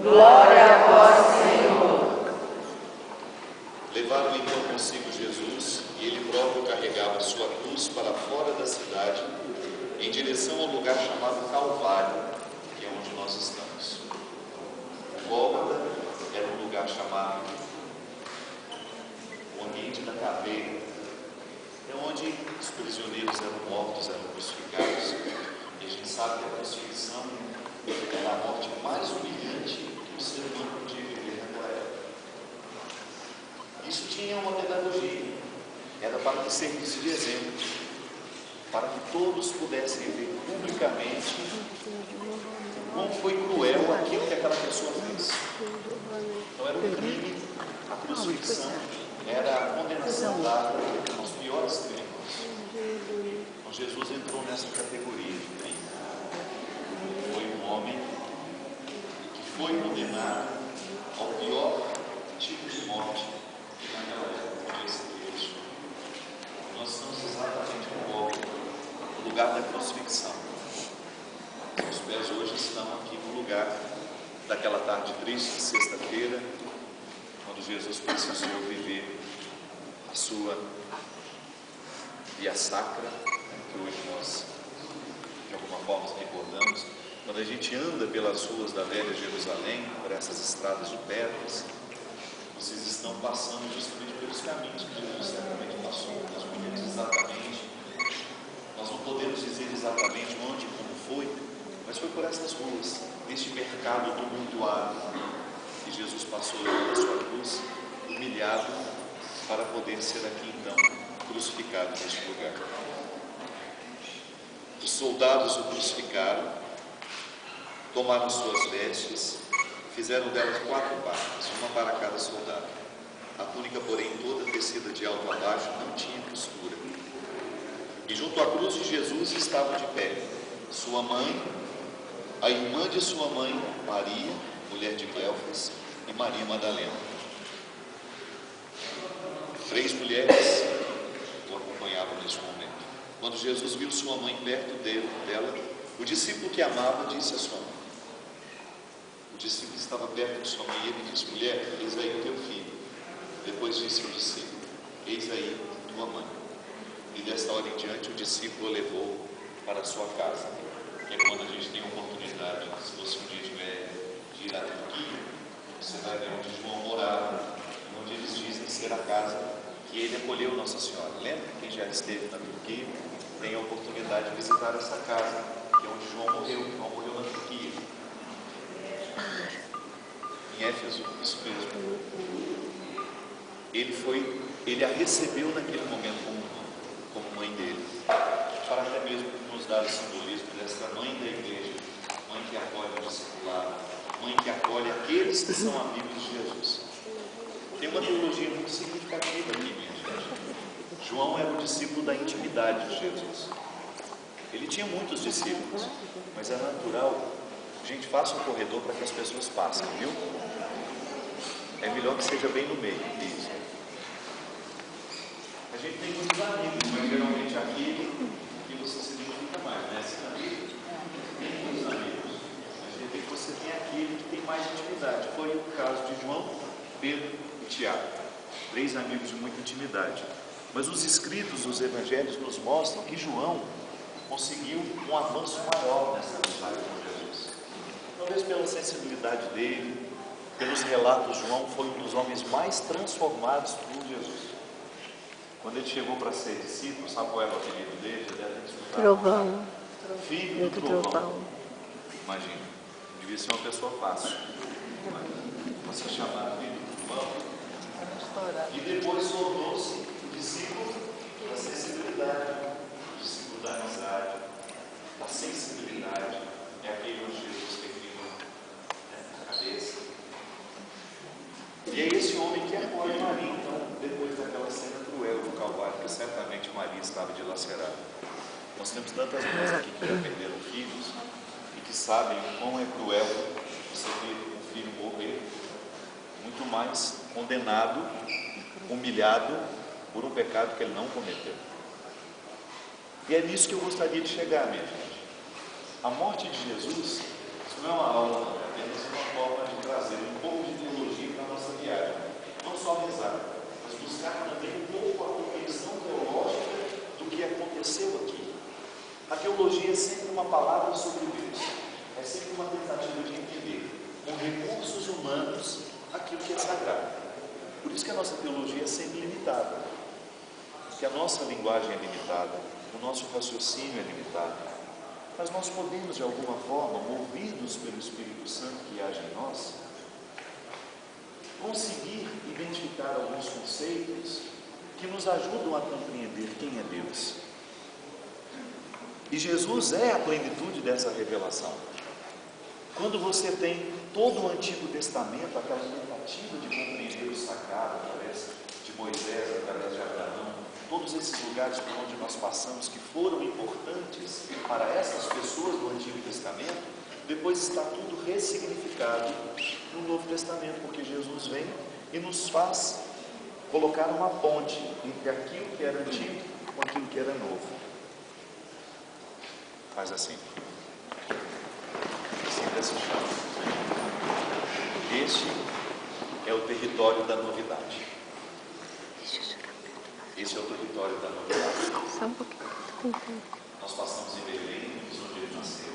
Glória a vós, Senhor. Levaram então consigo Jesus, e ele próprio carregava sua cruz para fora da cidade, em direção ao lugar chamado Calvário, que é onde nós estamos. O Gólgota era um lugar chamado o ambiente da caveira, é onde os prisioneiros eram mortos, eram crucificados. E a gente sabe que a crucifixão era a morte mais humilhante que o ser humano podia viver naquela época. Isso tinha uma pedagogia, era para que servisse de exemplo, para que todos pudessem ver publicamente como foi cruel aquilo que aquela pessoa fez. Então era um crime, a crucifixão era a condenação dada aos piores criminosos. Então Jesus entrou nessa categoria. Foi um homem que foi condenado ao pior tipo de morte que naquela época podia ser feito. Nós estamos exatamente no lugar da crucifixão. Os pés hoje estão aqui no lugar daquela tarde triste de sexta-feira, quando Jesus precisou viver a sua via sacra, que hoje nós de alguma forma recordamos. Quando a gente anda pelas ruas da velha Jerusalém, por essas estradas de pedras, vocês estão passando justamente pelos caminhos que Jesus certamente passou. Nós não podemos exatamente, nós não podemos dizer exatamente onde e como foi, mas foi por essas ruas, neste mercado tumultuado, que Jesus passou na sua cruz, humilhado, para poder ser aqui então crucificado neste lugar. Os soldados o crucificaram, tomaram suas vestes, fizeram delas 4 partes, uma para cada soldado. A túnica, porém, toda tecida de alto a baixo, não tinha costura. E junto à cruz de Jesus estavam de pé sua mãe, a irmã de sua mãe, Maria, mulher de Cleofas, e Maria Madalena. 3 mulheres o acompanhavam neste momento. Quando Jesus viu sua mãe perto dela, o discípulo que amava disse à sua mãe. O discípulo estava perto de sua mãe e ele disse: mulher, eis aí o teu filho. Depois disse ao discípulo: eis aí tua mãe. E desta hora em diante o discípulo a levou para a sua casa. Que é quando a gente tem a oportunidade, se você um dia tiver de ir à Turquia, você vai ver onde João morava, onde eles dizem ser a casa que ele acolheu Nossa Senhora. Lembra? Quem já esteve na Turquia tem a oportunidade de visitar essa casa, que é onde João morreu. João morreu na Turquia, em Éfeso, isso mesmo. Ele a recebeu naquele momento como mãe dele, para até mesmo nos dar o simbolismo dessa mãe da igreja, mãe que acolhe o discipulado, mãe que acolhe aqueles que são amigos de Jesus. Tem uma teologia muito significativa aqui, minha gente. João era o discípulo da intimidade de Jesus. Ele tinha muitos discípulos, mas é natural. Gente, faça um corredor para que as pessoas passem, viu? É melhor que seja bem no meio. Isso. A gente tem muitos amigos, mas geralmente aquele que você se identifica mais, né? Esse amigo tem muitos amigos, mas de repente você tem aquele que tem mais intimidade. Foi o caso de João, Pedro e Tiago, 3 amigos de muita intimidade. Mas os escritos dos evangelhos nos mostram que João conseguiu um avanço maior nessa amizade com Jesus. Talvez pela sensibilidade dele, pelos relatos, João foi um dos homens mais transformados por Jesus. Quando ele chegou para ser discípulo, sabe qual era o apelido dele? Já deve ter escutado. Trovão. Filho do trovão. Imagina, devia ser uma pessoa fácil. Você chamar filho do trovão. E depois tornou-se o discípulo da sensibilidade, o discípulo da amizade, da sensibilidade. É aquele onde Jesus reclinou a cabeça. E é esse homem que acolhe Maria, então, depois daquela cena cruel do Calvário, que certamente Maria estava dilacerada. Nós temos tantas mães aqui que já perderam filhos e que sabem o quão é cruel você ver um filho morrer, muito mais condenado, humilhado por um pecado que ele não cometeu. E é nisso que eu gostaria de chegar, minha gente. A morte de Jesus, isso não é uma aula, é apenas uma forma de trazer sagrado. Por isso que a nossa teologia é sempre limitada, que a nossa linguagem é limitada, o nosso raciocínio é limitado, mas nós podemos de alguma forma, movidos pelo Espírito Santo que age em nós, conseguir identificar alguns conceitos que nos ajudam a compreender quem é Deus. E Jesus é a plenitude dessa revelação. Quando você tem todo o Antigo Testamento, aquela tentativa de compreender o sagrado através de Moisés, através de Abraão, todos esses lugares por onde nós passamos que foram importantes para essas pessoas do Antigo Testamento, depois está tudo ressignificado no Novo Testamento, porque Jesus vem e nos faz colocar uma ponte entre aquilo que era antigo com aquilo que era novo. Faz assim. Sinta esse chão. Este é o território da novidade. Esse é o território da novidade. Só um pouquinho. Nós passamos em Belém, vimos onde ele nasceu.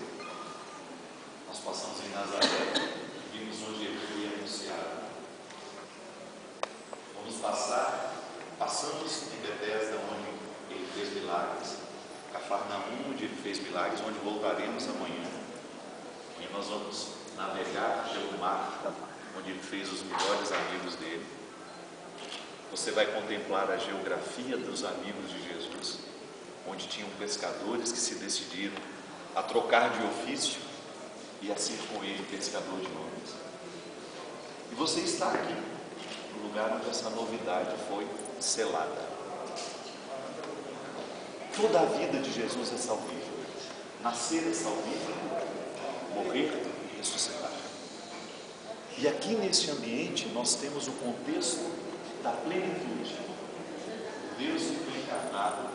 Nós passamos em Nazaré, vimos onde ele foi anunciado. Vamos passamos em Betesda, onde ele fez milagres. Cafarnaum, onde ele fez milagres, onde voltaremos amanhã. E nós vamos navegar pelo mar, onde ele fez os melhores amigos dele. Você vai contemplar a geografia dos amigos de Jesus, onde tinham pescadores que se decidiram a trocar de ofício e assim com ele pescador de homens. E você está aqui, no lugar onde essa novidade foi selada. Toda a vida de Jesus é salvífica. Nascer é salvífico, morrer e ressuscitar. E aqui neste ambiente nós temos o contexto da plenitude. Deus que foi encarnado,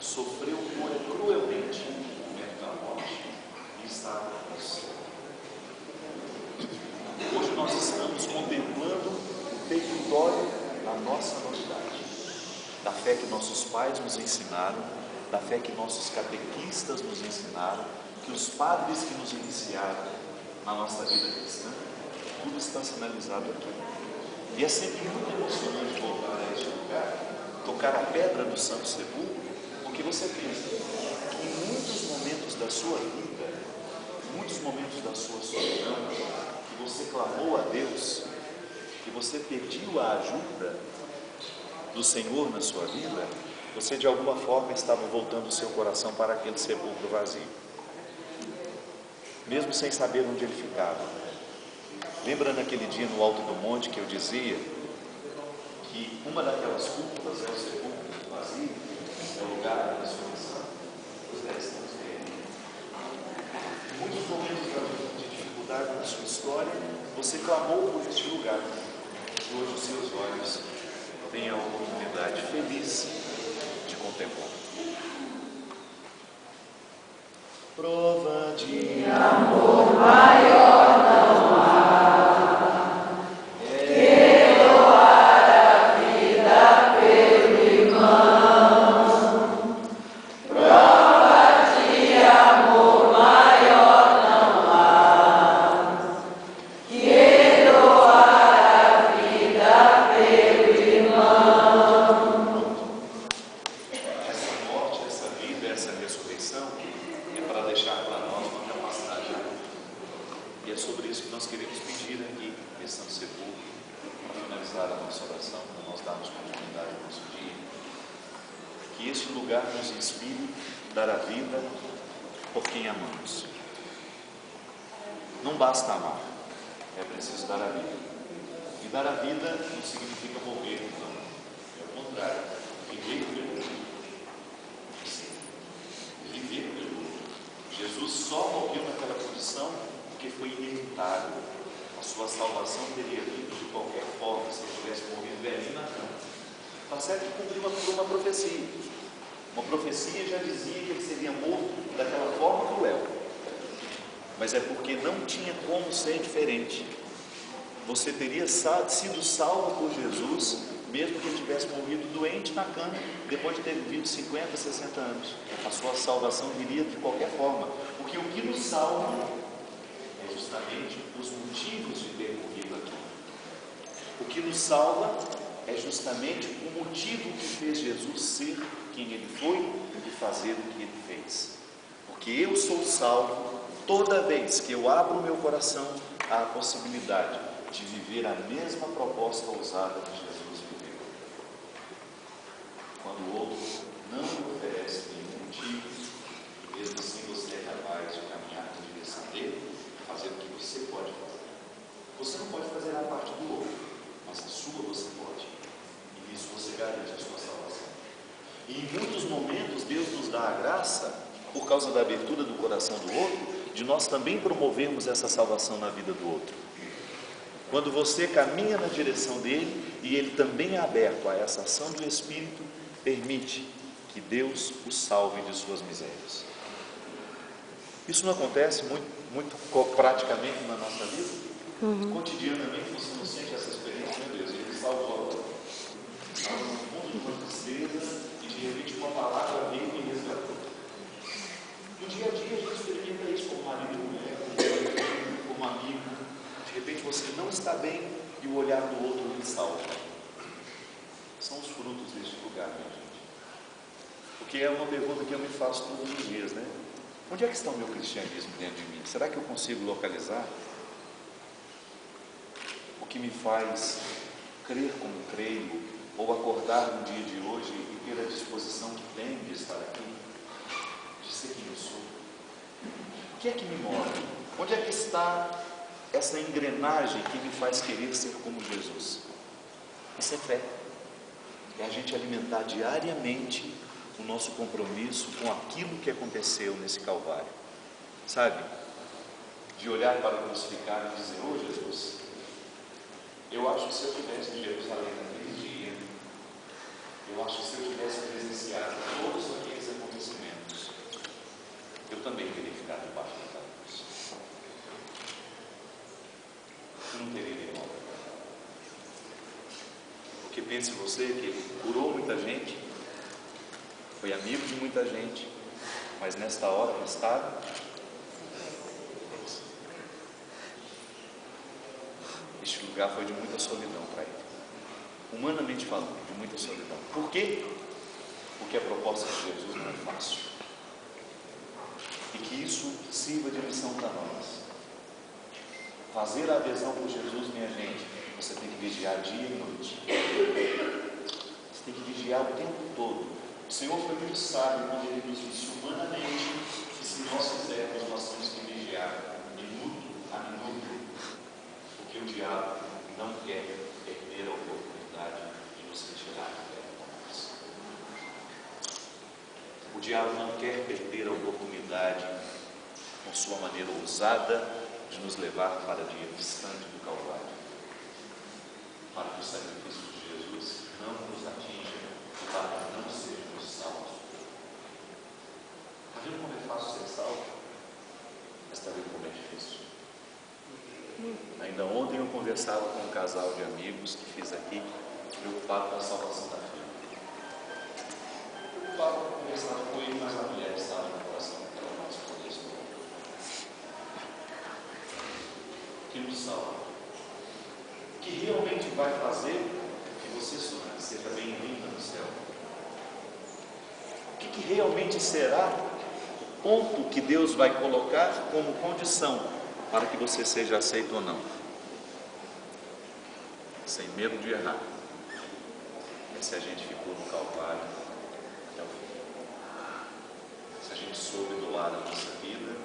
sofreu cruelmente o momento da morte e está conosco. Hoje nós estamos contemplando o território da nossa novidade, da fé que nossos pais nos ensinaram, da fé que nossos catequistas nos ensinaram, que os padres que nos iniciaram na nossa vida cristã, tudo está sinalizado aqui. E é sempre muito emocionante voltar a este lugar, tocar a pedra do Santo Sepulcro, porque você pensa que em muitos momentos da sua vida, em muitos momentos da sua solidão, que você clamou a Deus, que você pediu a ajuda do Senhor na sua vida, você de alguma forma estava voltando o seu coração para aquele sepulcro vazio, mesmo sem saber onde ele ficava. Lembra naquele dia no alto do monte que eu dizia que uma daquelas cúpulas é o sepulcro vazio, é o lugar da ressurreição? Pois é, estamos nele. Em muitos momentos de dificuldade na sua história, você clamou por este lugar, e hoje os seus olhos têm a oportunidade feliz de contemplar. Prova de amor maior não há. Não basta amar, é preciso dar a vida. E dar a vida não significa morrer, não. É o contrário, viver pelo outro. Sim, viver pelo outro. Jesus só morreu naquela condição porque foi inevitável. A sua salvação teria vindo de qualquer forma se ele tivesse morrido velhinho na cama. Está certo que cumpriu uma profecia. Uma profecia já dizia que ele seria morto daquela forma cruel. Mas é porque não tinha como ser diferente. Você teria sido salvo por Jesus, mesmo que ele tivesse morrido doente na cama, depois de ter vivido 50, 60 anos. A sua salvação viria de qualquer forma. Porque o que nos salva é justamente os motivos de ter morrido aqui. O que nos salva é justamente o motivo que fez Jesus ser quem Ele foi e fazer o que Ele fez. Porque eu sou salvo toda vez que eu abro o meu coração à possibilidade de viver a mesma proposta ousada que Jesus viveu. Quando o outro não lhe oferece nenhum motivo, mesmo assim você é capaz de caminhar na direção dele, fazer o que você pode fazer. Você não pode fazer a parte do outro, mas a sua você pode. E isso você garante a sua salvação. E em muitos momentos Deus nos dá a graça, por causa da abertura do coração do outro, de nós também promovermos essa salvação na vida do outro. Quando você caminha na direção dele e ele também é aberto a essa ação do Espírito, permite que Deus o salve de suas misérias. Isso não acontece muito praticamente na nossa vida? Cotidianamente você não sente essa experiência? Meu Deus, ele salvou. Estava no fundo de uma tristeza e de repente uma palavra veio e me resgatou. No dia a dia a gente experimenta isso como marido e mulher, como amigo. De repente você não está bem e o olhar do outro lhe salva. São os frutos deste lugar, minha gente. Porque é uma pergunta que eu me faço todos os dias, né? Onde é que está o meu cristianismo dentro de mim? Será que eu consigo localizar? O que me faz crer como creio, ou acordar no dia de hoje e ter a disposição que tenho de estar aqui, de ser quem eu sou? O que é que me move? Onde é que está essa engrenagem que me faz querer ser como Jesus? Isso é fé. É a gente alimentar diariamente o nosso compromisso com aquilo que aconteceu nesse Calvário. Sabe? De olhar para o crucificado e dizer: ô Jesus, eu acho que se eu estivesse em Jerusalém naquele dia, eu acho que se eu tivesse presenciado todos aqueles acontecimentos, eu também teria ficado debaixo da cruz. Eu não teria nenhuma. Porque pense você que ele curou muita gente, foi amigo de muita gente, mas nesta hora que estava, este lugar foi de muita solidão para ele. Humanamente falando, de muita solidão. Por quê? Porque a proposta de Jesus não é fácil. E que isso sirva de lição para nós. Fazer a adesão por Jesus, minha gente, você tem que vigiar dia e noite. Você tem que vigiar o tempo todo. O Senhor foi muito sábio quando Ele nos disse humanamente que se nós fizermos, nós temos que vigiar minuto a minuto. Porque o diabo não quer perder a oportunidade de nos retirar da terra. O diabo não quer perder a oportunidade, com sua maneira ousada, de nos levar para dia distante do Calvário, para que o sacrifício de Jesus não nos atinja e para que não sejamos salvos. Está vendo como é fácil ser salvo? Mas está vendo como é difícil? Ainda ontem eu conversava com um casal de amigos que fiz aqui, preocupado com a salvação da filha. Preocupado com conversar com ele, mas a mulher estava no coração que ela não respondeu isso. Que nos salva, que realmente vai fazer que você seja bem-vinda no céu. O que realmente será o ponto que Deus vai colocar como condição para que você seja aceito ou não? Sem medo de errar. É se a gente ficou no Calvário até o fim. Se a gente soube doar a nossa vida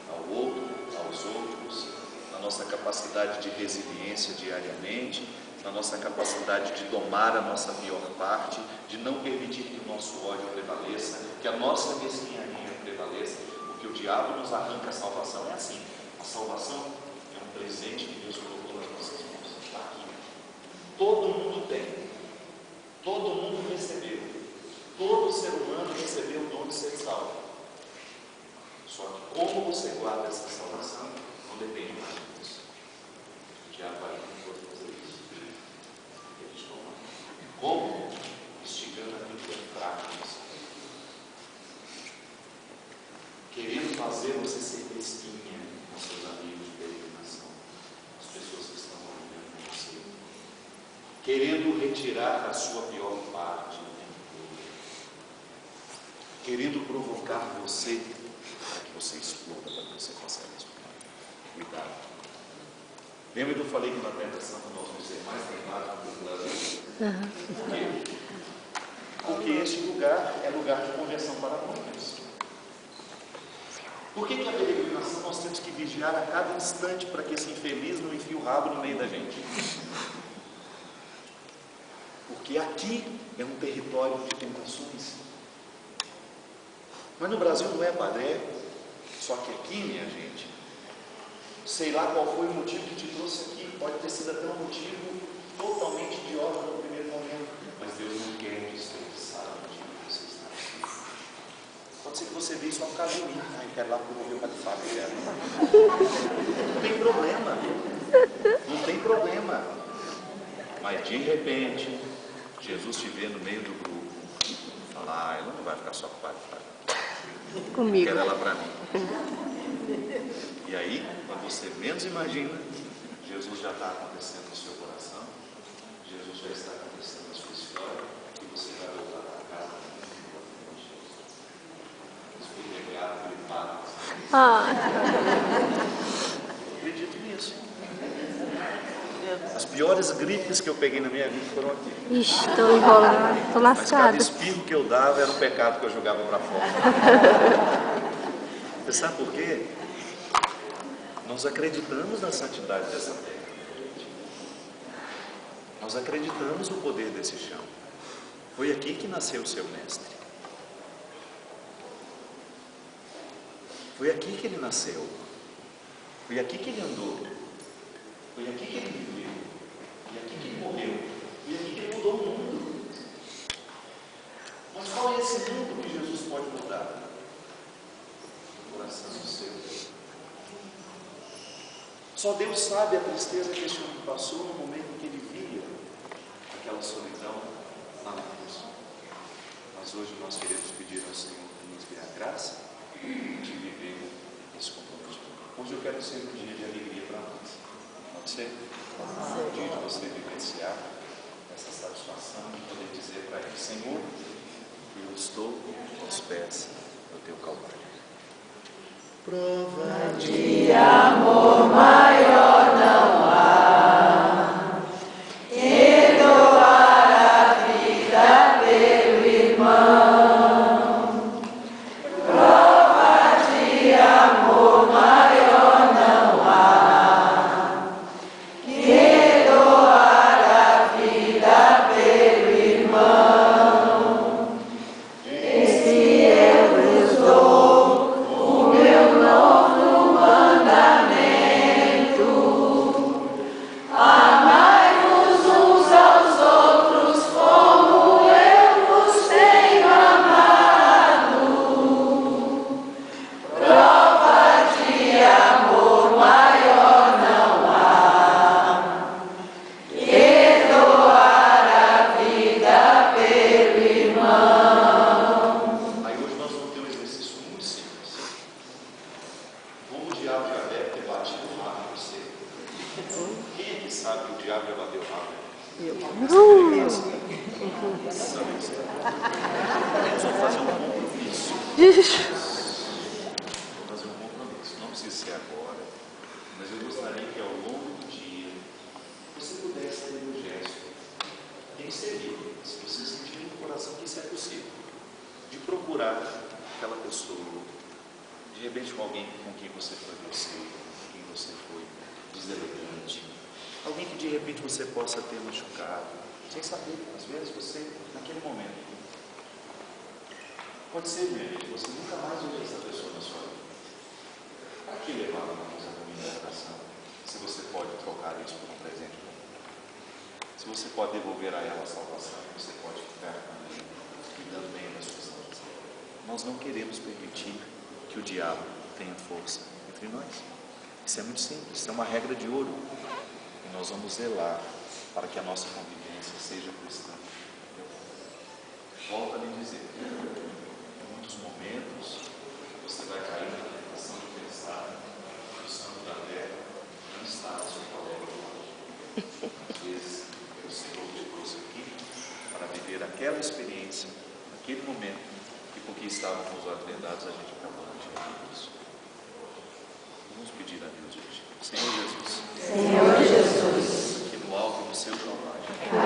ao outro, aos outros, na nossa capacidade de resiliência diariamente, na nossa capacidade de domar a nossa pior parte, de não permitir que o nosso ódio prevaleça, que a nossa mesquinharia prevaleça, porque o diabo nos arranca a salvação. É assim, a salvação é um presente que Deus colocou nas nossas mãos. Está aqui. Todo mundo tem, todo mundo recebeu, todo ser humano recebeu o dom de ser salvo. Só que como você guarda essa salvação não depende mais de você. O diabo vai fazer isso. Eles não vão. Como? Instigando aquilo que é fraco em você. Querendo fazer você ser mesquinha com seus amigos de peregrinação, as pessoas que estão convivendo com você. querendo retirar a sua pior parte, querendo provocar você para que você exploda, para que você possa explodir. Cuidado. Lembra que eu falei que na tentação nós vamos ser mais tentados do que o Brasil? Por quê? Porque esse lugar é lugar de conversão para muitos. Por que a peregrinação nós temos que vigiar a cada instante para que esse infeliz não enfie o rabo no meio da gente? Porque aqui é um território de tentações. Mas no Brasil não é, padre? Só que aqui, minha gente, sei lá qual foi o motivo que te trouxe aqui. Pode ter sido até um motivo totalmente idiota no primeiro momento. Mas Deus não quer desperdiçar o motivo que você está aqui. Pode ser que você veja só por causa de mim. Ah, eu quero lá para o meu califado. Não tem problema. Não tem problema. Mas de repente, Jesus te vê no meio do grupo. Fala, ela não vai ficar só com o califado. Comigo. Quero ela para mim. E aí, quando você menos imagina, Jesus já está acontecendo no seu coração. Jesus já está acontecendo na sua história. E você vai voltar para casa. Escorregado, gripado. Acredito nisso. As piores gripes que eu peguei na minha vida foram aqui. Ixi, estou enrolada, estou Mas cada lascada. espirro que eu dava era um pecado que eu jogava para fora. Você sabe por quê? Nós acreditamos na santidade dessa terra. Nós acreditamos no poder desse chão. Foi aqui que nasceu o seu mestre. Foi aqui que ele nasceu. Foi aqui que ele andou. Foi aqui que ele viveu. Foi aqui que ele morreu. Foi aqui que ele mudou o mundo. Mas qual é esse mundo que Jesus pode mudar? O coração seu. Só Deus sabe a tristeza que esse homem passou no momento em que ele via aquela solidão lá na cruz. Mas hoje nós queremos pedir ao Senhor que nos dê a graça de viver esse compromisso. Hoje eu quero ser um dia de alegria para nós. Pode ser? Um dia de você vivenciar essa satisfação de poder dizer para ele, Senhor, eu estou aos pés do teu Calvário. Prova De amor maior não há que doar a vida pelo irmão. Prova de amor maior não há que doar a vida pelo irmão. E se eu vos dou o meu novo mandamento, amai-vos uns aos outros como eu vos tenho amado. Prova de amor maior não há que doar a vida pelo irmão. Aí hoje nós vamos ter um exercício muito simples. Como o diabo já deve ter batido o rabo em você. Quem é que sabe que o diabo já bateu o rabo? Nós vamos fazer um compromisso. Vamos fazer um compromisso. Não precisa ser agora, mas eu gostaria que ao longo do dia você pudesse ter um gesto. Tem que ser livre, se você sentir no coração que isso é possível, de procurar aquela pessoa, de repente com alguém com quem você foi grosseiro, com quem você foi deselegante, alguém que de repente você possa ter machucado, sem saber, às vezes você, naquele momento, pode ser, minha gente, você nunca mais ouviu essa pessoa na sua vida. Para que levar uma coisa ruim no coração, se você pode trocar isso por um presente bom? Se você pode devolver a ela a salvação, você pode ficar também cuidando bem da sua salvação. Nós não queremos permitir que o diabo tenha força entre nós. Isso é muito simples, isso é uma regra de ouro. E nós vamos zelar para que a nossa convivência seja cristã. Volto a lhe dizer, em muitos momentos você vai cair na tentação de pensar que o santo da terra não está no seu colega. Às vezes o Senhor pessoas aqui para viver aquela experiência, aquele momento, e porque estávamos ordenados, a gente acabou não tirando isso. Vamos pedir a Deus hoje. Senhor Jesus. Senhor Jesus. Que no alto do seu Calvário.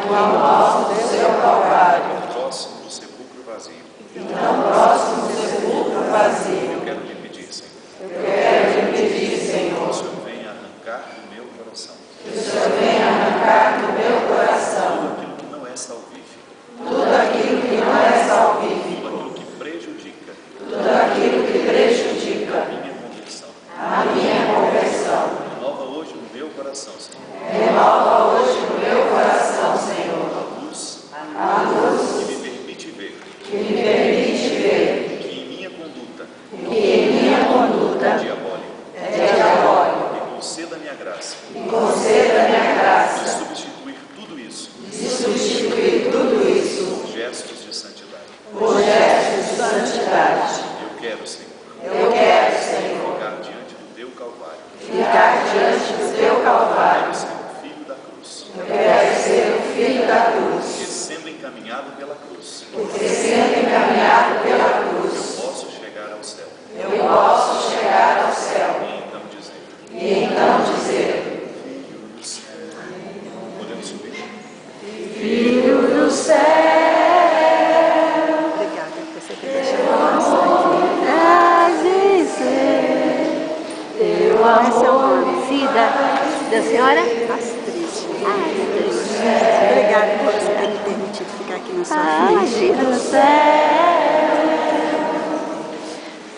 No alto do seu Calvário. Tão próximo do sepulcro vazio. Tão próximo do sepulcro vazio. Eu quero lhe pedir, Senhor. Eu quero lhe pedir, Senhor. Que o Senhor venha arrancar do meu coração. Que o Senhor venha arrancar do meu coração. Tudo aquilo que não é salvífico. Tudo aquilo que não é salvífico. Tudo aquilo que prejudica. Tudo aquilo que prejudica A minha conversão. a minha conversão. Renova hoje no meu coração, Senhor. Renova hoje no meu coração, Senhor, A luz a luz que me permite ver que me permite ver que em minha conduta que em minha conduta é diabólica. é diabólico. E conceda a minha graça E conceda a minha de graça substituir tudo isso de substituir tudo isso por gestos de santidade. por gestos de santidade. Eu quero, Senhor, Eu quero, Senhor, ficar diante do teu Calvário. ficar diante do teu Calvário. Quero ser o filho da cruz, Eu quero ser o filho da cruz, que sendo encaminhado pela cruz, porque sendo encaminhado pela cruz, eu posso chegar ao céu. eu posso chegar ao céu. E então dizer, E então dizer: Filho do céu. Podemos subir? Filho do céu, Obrigada por você ter deixado passar aqui. teu Qual é seu amor nome? Cida. Da senhora? Astrid. Obrigada por você ter me permitido ficar aqui na sua frente. do céu.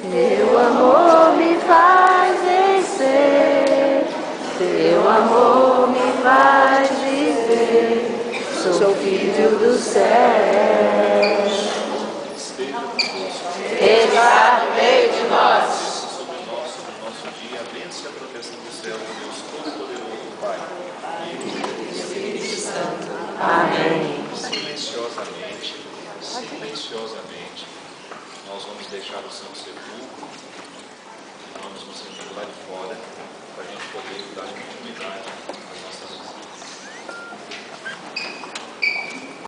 Teu amor me faz vencer, teu amor me faz viver. Sou filho do céu. Esteja conosco. Está no meio de nós. Sobre nós, sobre o nosso dia, a bênção e a proteção do céu, Deus Todo-Poderoso, Pai, Filho e Espírito Santo. Amém. Silenciosamente, nós vamos deixar o Santo Sepulcro e vamos nos sentir lá de fora para a gente poder dar continuidade às nossas